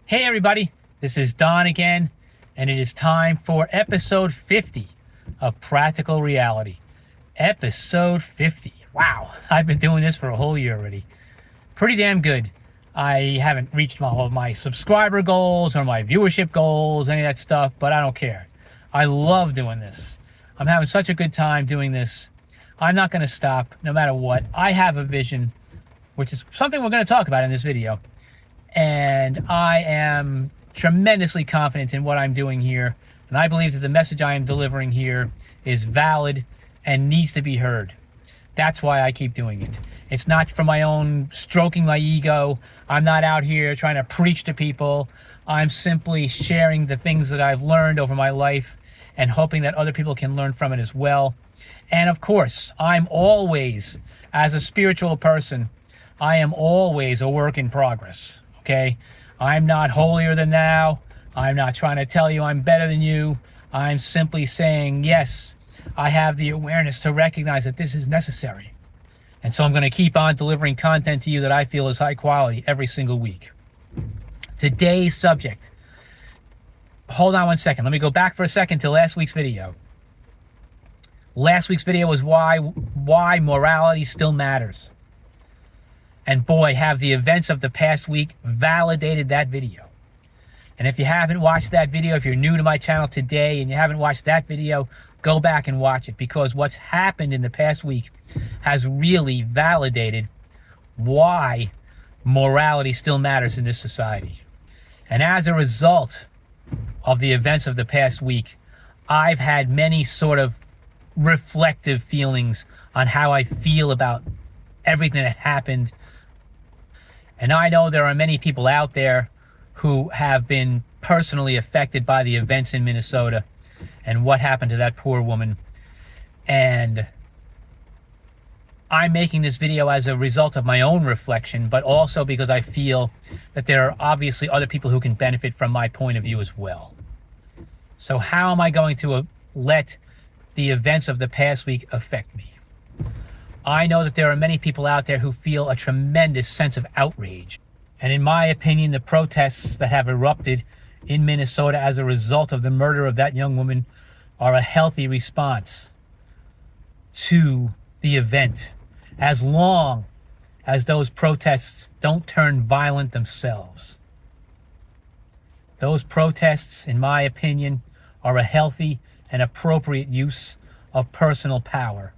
Hey everybody, this is Don again, and it is time for episode 50 of Practical Reality. Episode 50. Wow, I've been doing this for a whole year already. Pretty damn good. I haven't reached all of my subscriber goals or my viewership goals, any of that stuff, but I don't care. I love doing this. I'm having such a good time doing this. I'm not going to stop no matter what. I have a vision, which is something we're going to talk about in this video. And I am tremendously confident in what I'm doing here. And I believe that the message I am delivering here is valid and needs to be heard. That's why I keep doing it. It's not for my own stroking my ego. I'm not out here trying to preach to people. I'm simply sharing the things that I've learned over my life and hoping that other people can learn from it as well. And of course, I'm always, as a spiritual person, I am always a work in progress. Okay, I'm not holier than thou. I'm not trying to tell you I'm better than you. I'm simply saying, yes, I have the awareness to recognize that this is necessary. And so I'm going to keep on delivering content to you that I feel is high quality every single week. Today's subject. Hold on one second. Let me go back for a second to last week's video. Last week's video was why morality still matters. And boy, have the events of the past week validated that video. And if you haven't watched that video, if you're new to my channel today and you haven't watched that video, go back and watch it, because what's happened in the past week has really validated why morality still matters in this society. And as a result of the events of the past week, I've had many sort of reflective feelings on how I feel about everything that happened. And I know there are many people out there who have been personally affected by the events in Minnesota and what happened to that poor woman. And I'm making this video as a result of my own reflection, but also because I feel that there are obviously other people who can benefit from my point of view as well. So how am I going to let the events of the past week affect me? I know that there are many people out there who feel a tremendous sense of outrage. And in my opinion, the protests that have erupted in Minnesota as a result of the murder of that young woman are a healthy response to the event, as long as those protests don't turn violent themselves. Those protests, in my opinion, are a healthy and appropriate use of personal power.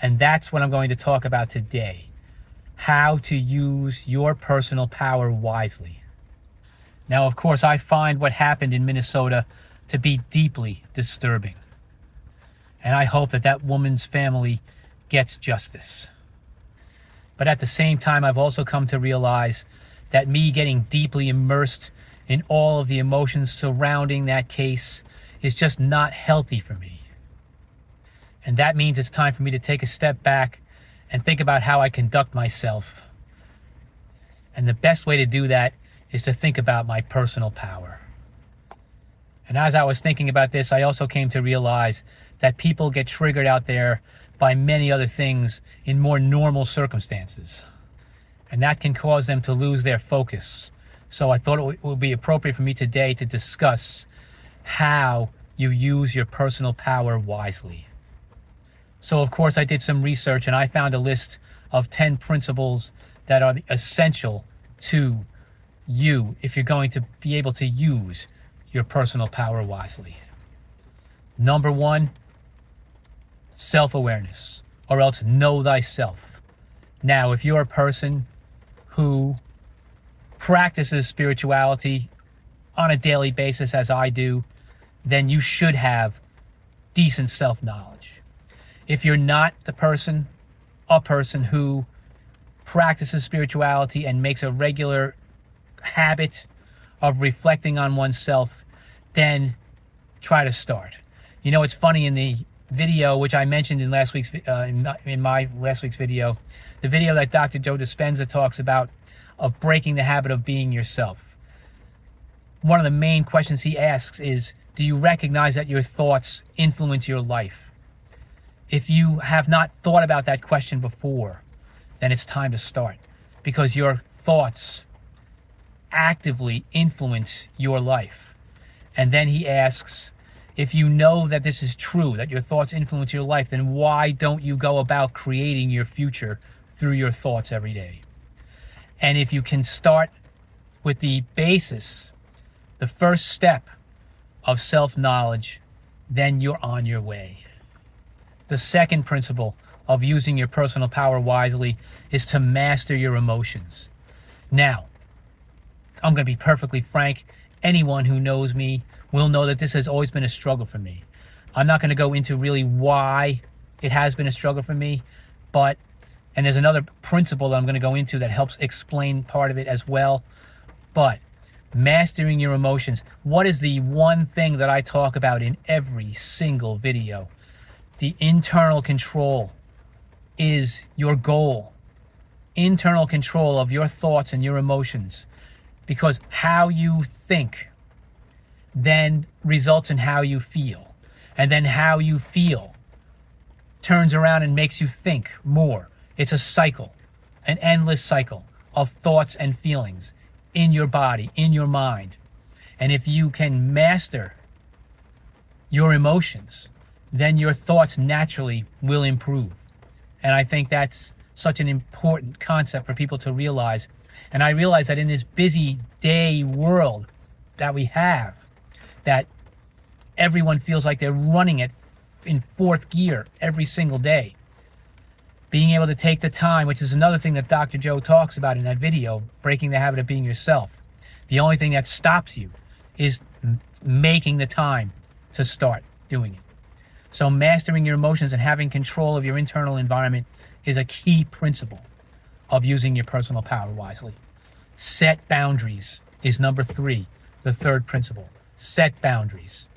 And that's what I'm going to talk about today. How to use your personal power wisely. Now, of course, I find what happened in Minnesota to be deeply disturbing. And I hope that that woman's family gets justice. But at the same time, I've also come to realize that me getting deeply immersed in all of the emotions surrounding that case is just not healthy for me. And that means it's time for me to take a step back and think about how I conduct myself. And the best way to do that is to think about my personal power. And as I was thinking about this, I also came to realize that people get triggered out there by many other things in more normal circumstances. And that can cause them to lose their focus. So I thought it would be appropriate for me today to discuss how you use your personal power wisely. So, of course, I did some research and I found a list of 10 principles that are essential to you if you're going to be able to use your personal power wisely. Number 1, self-awareness, or else know thyself. Now, if you're a person who practices spirituality on a daily basis, as I do, then you should have decent self-knowledge. If you're not a person who practices spirituality and makes a regular habit of reflecting on oneself, then try to start. You know, it's funny, in the video which I mentioned in last week's in my last week's video, the video that Dr. Joe Dispenza talks about of breaking the habit of being yourself. One of the main questions he asks is, do you recognize that your thoughts influence your life? If you have not thought about that question before, then it's time to start, because your thoughts actively influence your life. And then he asks, if you know that this is true, that your thoughts influence your life, then why don't you go about creating your future through your thoughts every day? And if you can start with the basis, the first step of self-knowledge, then you're on your way. The second principle of using your personal power wisely is to master your emotions. Now, I'm going to be perfectly frank. Anyone who knows me will know that this has always been a struggle for me. I'm not going to go into really why it has been a struggle for me, and there's another principle that I'm going to go into that helps explain part of it as well. But mastering your emotions, what is the one thing that I talk about in every single video? The internal control is your goal. Internal control of your thoughts and your emotions. Because how you think then results in how you feel. And then how you feel turns around and makes you think more. It's a cycle, an endless cycle of thoughts and feelings in your body, in your mind. And if you can master your emotions, then your thoughts naturally will improve. And I think that's such an important concept for people to realize. And I realize that in this busy day world that we have, that everyone feels like they're running it in fourth gear every single day. Being able to take the time, which is another thing that Dr. Joe talks about in that video, breaking the habit of being yourself. The only thing that stops you is making the time to start doing it. So mastering your emotions and having control of your internal environment is a key principle of using your personal power wisely. Set boundaries is number 3, the third principle. Set boundaries.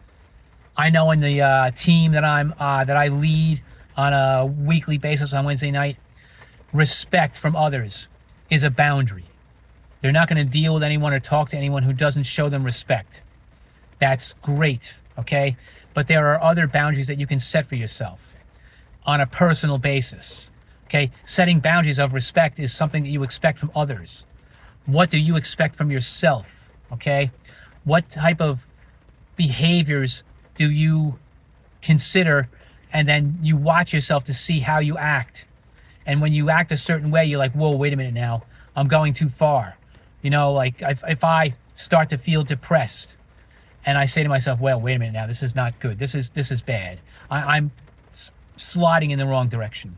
I know in the team that I lead on a weekly basis on Wednesday night, respect from others is a boundary. They're not going to deal with anyone or talk to anyone who doesn't show them respect. That's great, okay? But there are other boundaries that you can set for yourself on a personal basis, okay? Setting boundaries of respect is something that you expect from others. What do you expect from yourself, okay? What type of behaviors do you consider, and then you watch yourself to see how you act? And when you act a certain way, you're like, whoa, wait a minute now, I'm going too far. You know, like if I start to feel depressed and I say to myself, well, wait a minute now, this is not good. This is bad. I'm sliding in the wrong direction.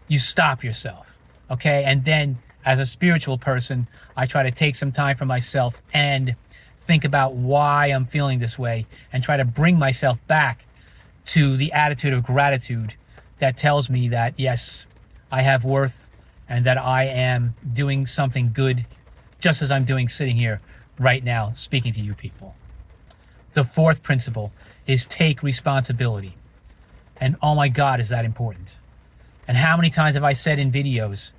You stop yourself, okay? And then as a spiritual person, I try to take some time for myself and think about why I'm feeling this way and try to bring myself back to the attitude of gratitude that tells me that, yes, I have worth and that I am doing something good, just as I'm doing sitting here right now speaking to you people. The fourth principle is take responsibility. And oh my God, is that important. And how many times have I said in videos,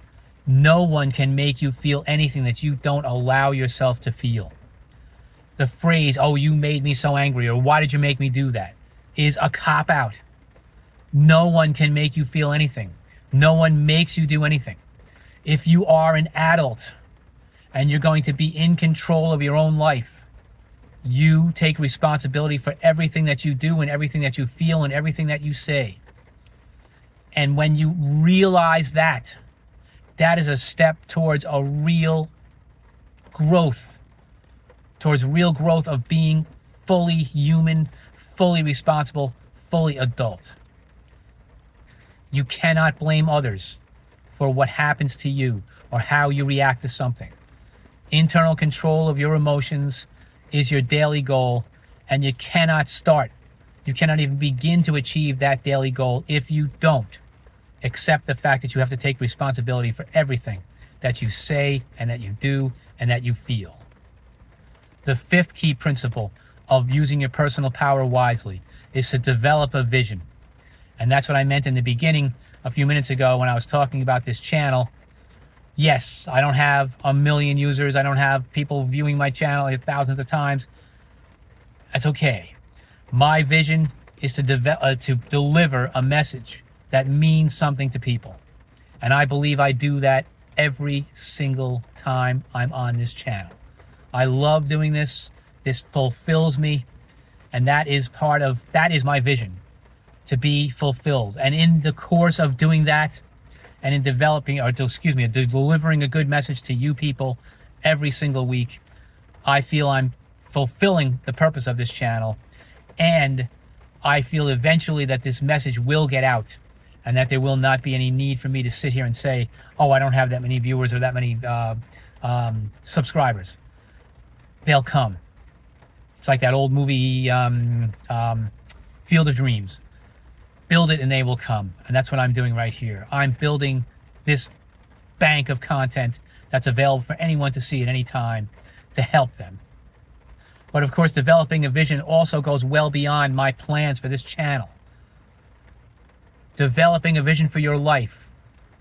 no one can make you feel anything that you don't allow yourself to feel. The phrase, oh, you made me so angry, or why did you make me do that, is a cop-out. No one can make you feel anything. No one makes you do anything. If you are an adult and you're going to be in control of your own life, you take responsibility for everything that you do and everything that you feel and everything that you say. And when you realize that, that is a step towards a real growth, of being fully human, fully responsible, fully adult. You cannot blame others for what happens to you or how you react to something. Internal control of your emotions is your daily goal, and you cannot even begin to achieve that daily goal if you don't accept the fact that you have to take responsibility for everything that you say and that you do and that you feel. The fifth key principle of using your personal power wisely is to develop a vision. And that's what I meant in the beginning a few minutes ago when I was talking about this channel. Yes, I don't have 1 million users. I don't have people viewing my channel thousands of times. That's okay. My vision is to deliver a message that means something to people. And I believe I do that every single time I'm on this channel. I love doing this. This fulfills me. And that is my vision, to be fulfilled. And in the course of doing that, and in delivering a good message to you people every single week, I feel I'm fulfilling the purpose of this channel. And I feel eventually that this message will get out, and that there will not be any need for me to sit here and say, oh, I don't have that many viewers or that many subscribers. They'll come. It's like that old movie, Field of Dreams. Build it and they will come. And that's what I'm doing right here. I'm building this bank of content that's available for anyone to see at any time to help them. But of course, developing a vision also goes well beyond my plans for this channel. Developing a vision for your life.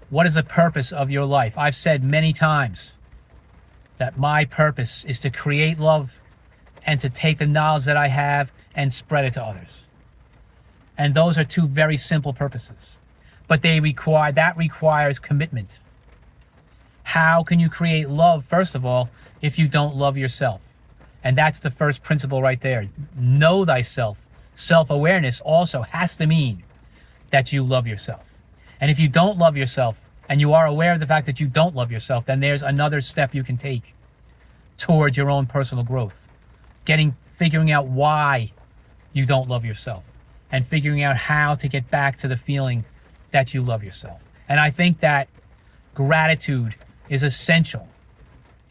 What is the purpose of your life? I've said many times that my purpose is to create love and to take the knowledge that I have and spread it to others. And those are two very simple purposes. But that requires commitment. How can you create love, first of all, if you don't love yourself? And that's the first principle right there. Know thyself. Self-awareness also has to mean that you love yourself. And if you don't love yourself, and you are aware of the fact that you don't love yourself, then there's another step you can take towards your own personal growth. Figuring out why you don't love yourself, and figuring out how to get back to the feeling that you love yourself. And I think that gratitude is essential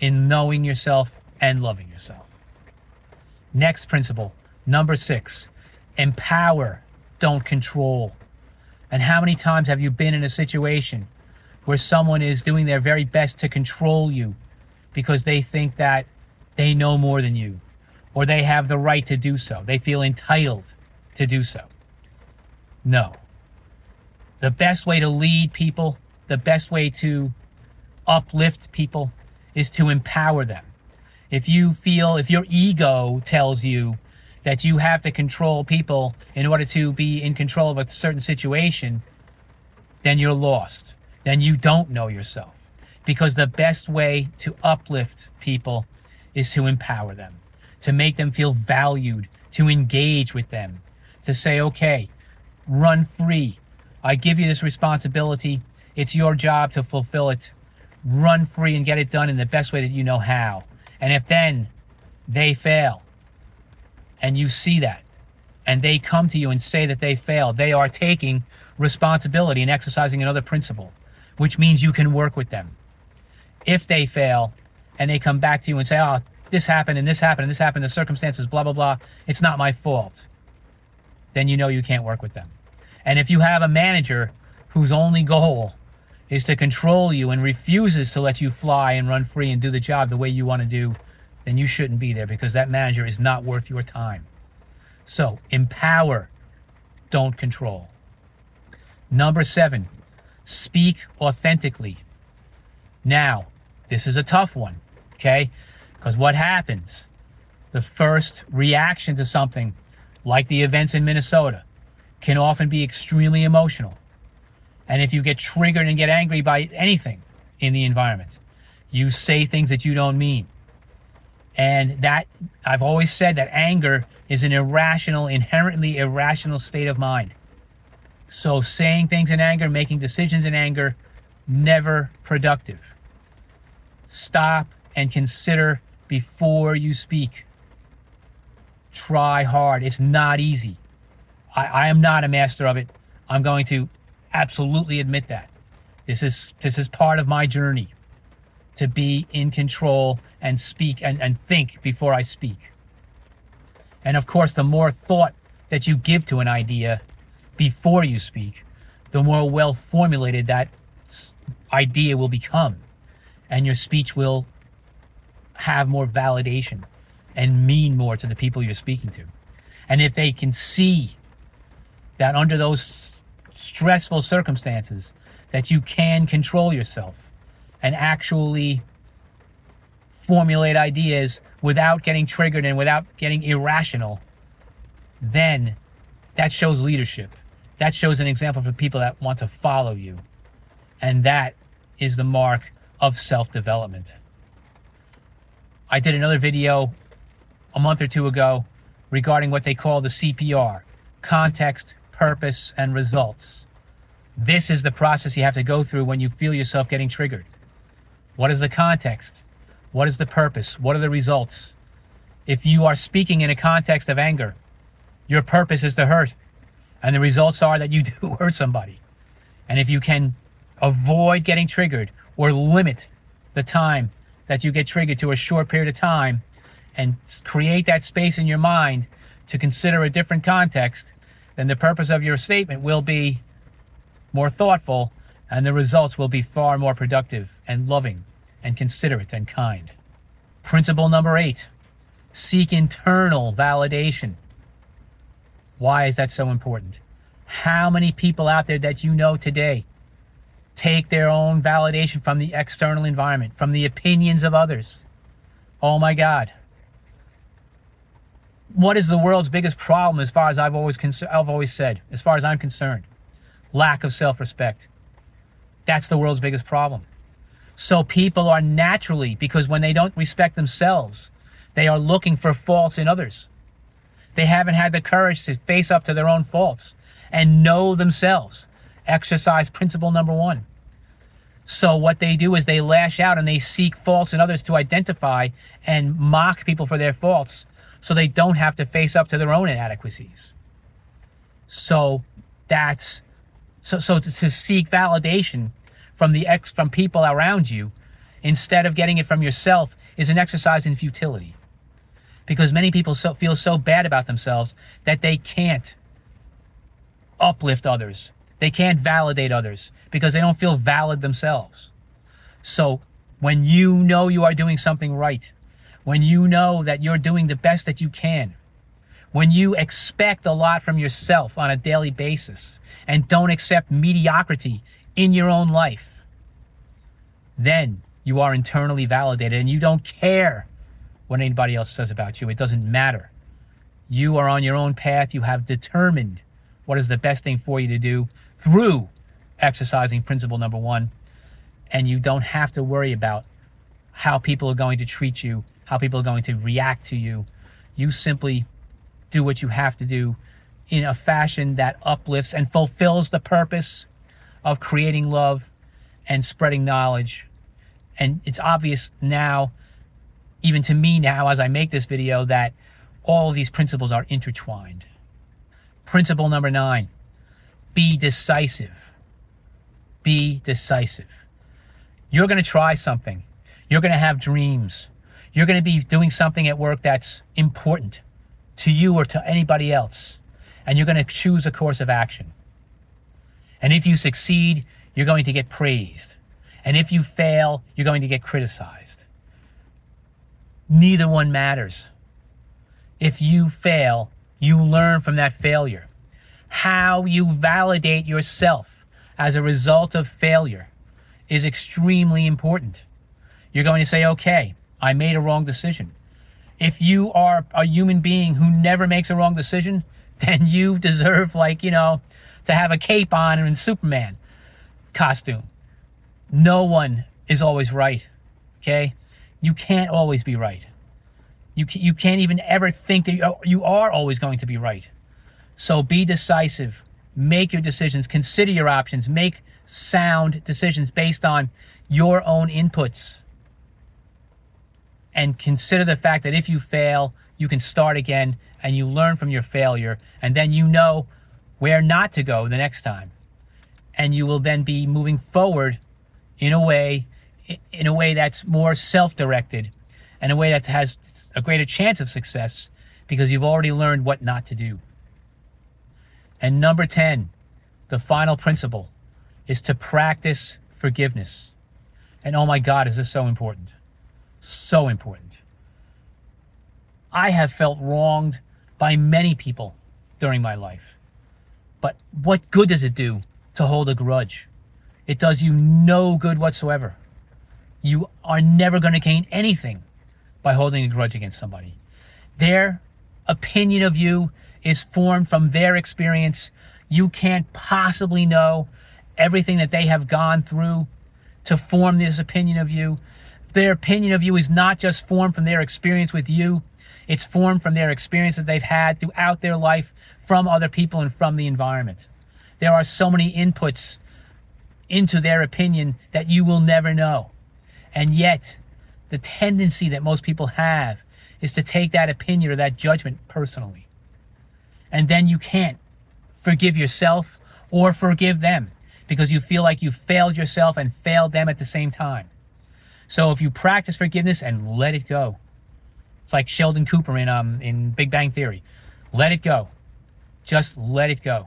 in knowing yourself and loving yourself. Next principle, number 6, empower, don't control. And how many times have you been in a situation where someone is doing their very best to control you because they think that they know more than you, or they have the right to do so? They feel entitled to do so. No. The best way to lead people, the best way to uplift people is to empower them. If your ego tells you that you have to control people in order to be in control of a certain situation, then you're lost. Then you don't know yourself. Because the best way to uplift people is to empower them, to make them feel valued, to engage with them, to say, okay, run free. I give you this responsibility. It's your job to fulfill it. Run free and get it done in the best way that you know how. And if then they fail, and you see that, and they come to you and say that they failed, they are taking responsibility and exercising another principle, which means you can work with them. If they fail, and they come back to you and say, oh, this happened, and this happened, and this happened, the circumstances, blah, blah, blah, it's not my fault, then you know you can't work with them. And if you have a manager whose only goal is to control you and refuses to let you fly and run free and do the job the way you want to do, then you shouldn't be there, because that manager is not worth your time. So, empower, don't control. Number 7, speak authentically. Now, this is a tough one, okay? Because what happens? The first reaction to something, like the events in Minnesota, can often be extremely emotional. And if you get triggered and get angry by anything in the environment, you say things that you don't mean. And that, I've always said that anger is an inherently irrational state of mind. So saying things in anger, making decisions in anger, never productive. Stop and consider before you speak. Try hard. It's not easy. I am not a master of it. I'm going to absolutely admit that. This is part of my journey, to be in control and speak and think before I speak. And of course, the more thought that you give to an idea before you speak, the more well formulated that idea will become, and your speech will have more validation and mean more to the people you're speaking to. And if they can see that under those stressful circumstances that you can control yourself and actually formulate ideas without getting triggered and without getting irrational, then that shows leadership. That shows an example for people that want to follow you. And that is the mark of self-development. I did another video a month or two ago regarding what they call the CPR, context, purpose, and results. This is the process you have to go through when you feel yourself getting triggered. What is the context? What is the purpose? What are the results? If you are speaking in a context of anger, your purpose is to hurt, and the results are that you do hurt somebody. And if you can avoid getting triggered or limit the time that you get triggered to a short period of time and create that space in your mind to consider a different context, then the purpose of your statement will be more thoughtful, and the results will be far more productive and loving and considerate and kind. Principle number 8, seek internal validation. Why is that so important? How many people out there that you know today take their own validation from the external environment, from the opinions of others? Oh my God. What is the world's biggest problem as far as I've always said, as far as I'm concerned? Lack of self-respect. That's the world's biggest problem. So people are naturally, because when they don't respect themselves, they are looking for faults in others. They haven't had the courage to face up to their own faults and know themselves. Exercise principle number 1. So what they do is they lash out and they seek faults in others to identify and mock people for their faults so they don't have to face up to their own inadequacies. So that's so to seek validation from people around you instead of getting it from yourself is an exercise in futility. Because many people feel so bad about themselves that they can't uplift others. They can't validate others because they don't feel valid themselves. So when you know you are doing something right, when you know that you're doing the best that you can, when you expect a lot from yourself on a daily basis and don't accept mediocrity in your own life, then you are internally validated and you don't care what anybody else says about you. It doesn't matter. You are on your own path. You have determined what is the best thing for you to do through exercising principle number 1. And you don't have to worry about how people are going to treat you, how people are going to react to you. You simply do what you have to do in a fashion that uplifts and fulfills the purpose of creating love and spreading knowledge. And it's obvious now, even to me now as I make this video, that all of these principles are intertwined. Principle number 9, be decisive. Be decisive. You're going to try something. You're going to have dreams. You're going to be doing something at work that's important to you or to anybody else. And you're going to choose a course of action. And if you succeed, you're going to get praised. And if you fail, you're going to get criticized. Neither one matters. If you fail, you learn from that failure. How you validate yourself as a result of failure is extremely important. You're going to say, okay, I made a wrong decision. If you are a human being who never makes a wrong decision, then you deserve, to have a cape on and Superman costume. No one is always right, okay? You can't always be right. You can't even ever think that you are always going to be right. So be decisive. Make your decisions. Consider your options. Make sound decisions based on your own inputs. And consider the fact that if you fail, you can start again and you learn from your failure. And then you know where not to go the next time. And you will then be moving forward in a way that's more self-directed, and a way that has a greater chance of success because you've already learned what not to do. And number 10, the final principle, is to practice forgiveness. And oh my God, is this so important. So important. I have felt wronged by many people during my life. But what good does it do to hold a grudge? It does you no good whatsoever. You are never going to gain anything by holding a grudge against somebody. Their opinion of you is formed from their experience. You can't possibly know everything that they have gone through to form this opinion of you. their opinion of you is not just formed from their experience with you, it's formed from their experiences they've had throughout their life from other people and from the environment. There are so many inputs into their opinion that you will never know. And yet, the tendency that most people have is to take that opinion or that judgment personally. And then you can't forgive yourself or forgive them because you feel like you failed yourself and failed them at the same time. So if you practice forgiveness and let it go, it's like Sheldon Cooper in Big Bang Theory. Let it go. Just let it go.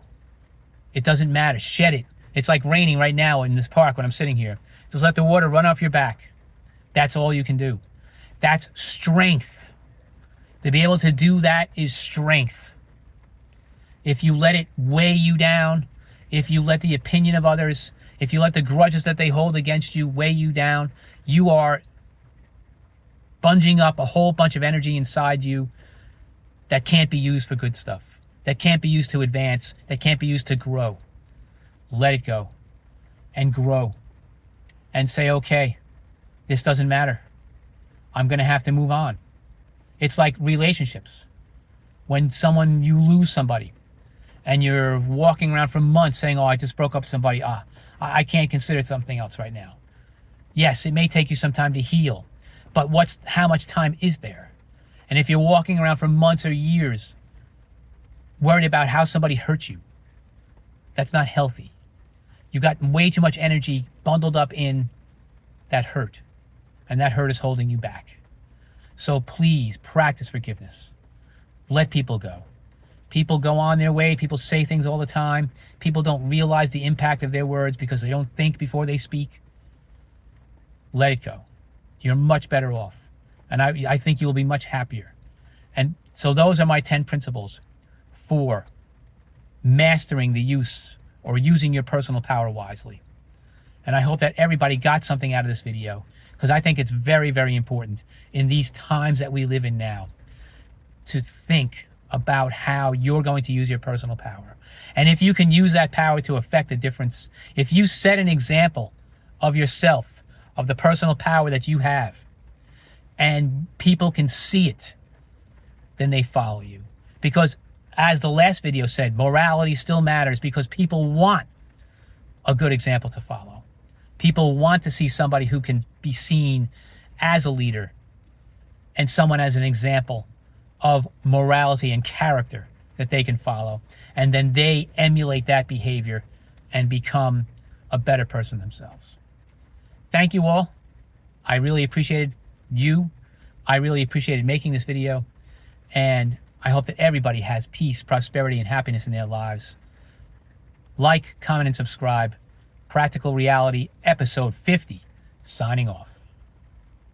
It doesn't matter. Shed it. It's like raining right now in this park when I'm sitting here. Just let the water run off your back. That's all you can do. That's strength. To be able to do that is strength. If you let it weigh you down, if you let the opinion of others, if you let the grudges that they hold against you weigh you down, you are bunging up a whole bunch of energy inside you that can't be used for good stuff, that can't be used to advance, that can't be used to grow. Let it go and grow and say, okay, this doesn't matter. I'm going to have to move on. It's like relationships. When you lose somebody and you're walking around for months saying, oh, I just broke up with somebody. I can't consider something else right now. Yes, it may take you some time to heal, but how much time is there? And if you're walking around for months or years worried about how somebody hurt you, that's not healthy. You've got way too much energy bundled up in that hurt, and that hurt is holding you back. So please practice forgiveness. Let people go. People go on their way. People say things all the time. People don't realize the impact of their words because they don't think before they speak. Let it go. You're much better off. And I think you will be much happier. And so those are my 10 principles for mastering the use or using your personal power wisely. And I hope that everybody got something out of this video because I think it's very, very important in these times that we live in now to think about how you're going to use your personal power. And if you can use that power to affect a difference, if you set an example of yourself, of the personal power that you have, and people can see it, then they follow you. Because as the last video said, morality still matters because people want a good example to follow. People want to see somebody who can be seen as a leader and someone as an example of morality and character that they can follow. And then they emulate that behavior and become a better person themselves. Thank you all. I really appreciated you. I really appreciated making this video. And I hope that everybody has peace, prosperity, and happiness in their lives. Like, comment, and subscribe. Practical Reality, episode 50, signing off.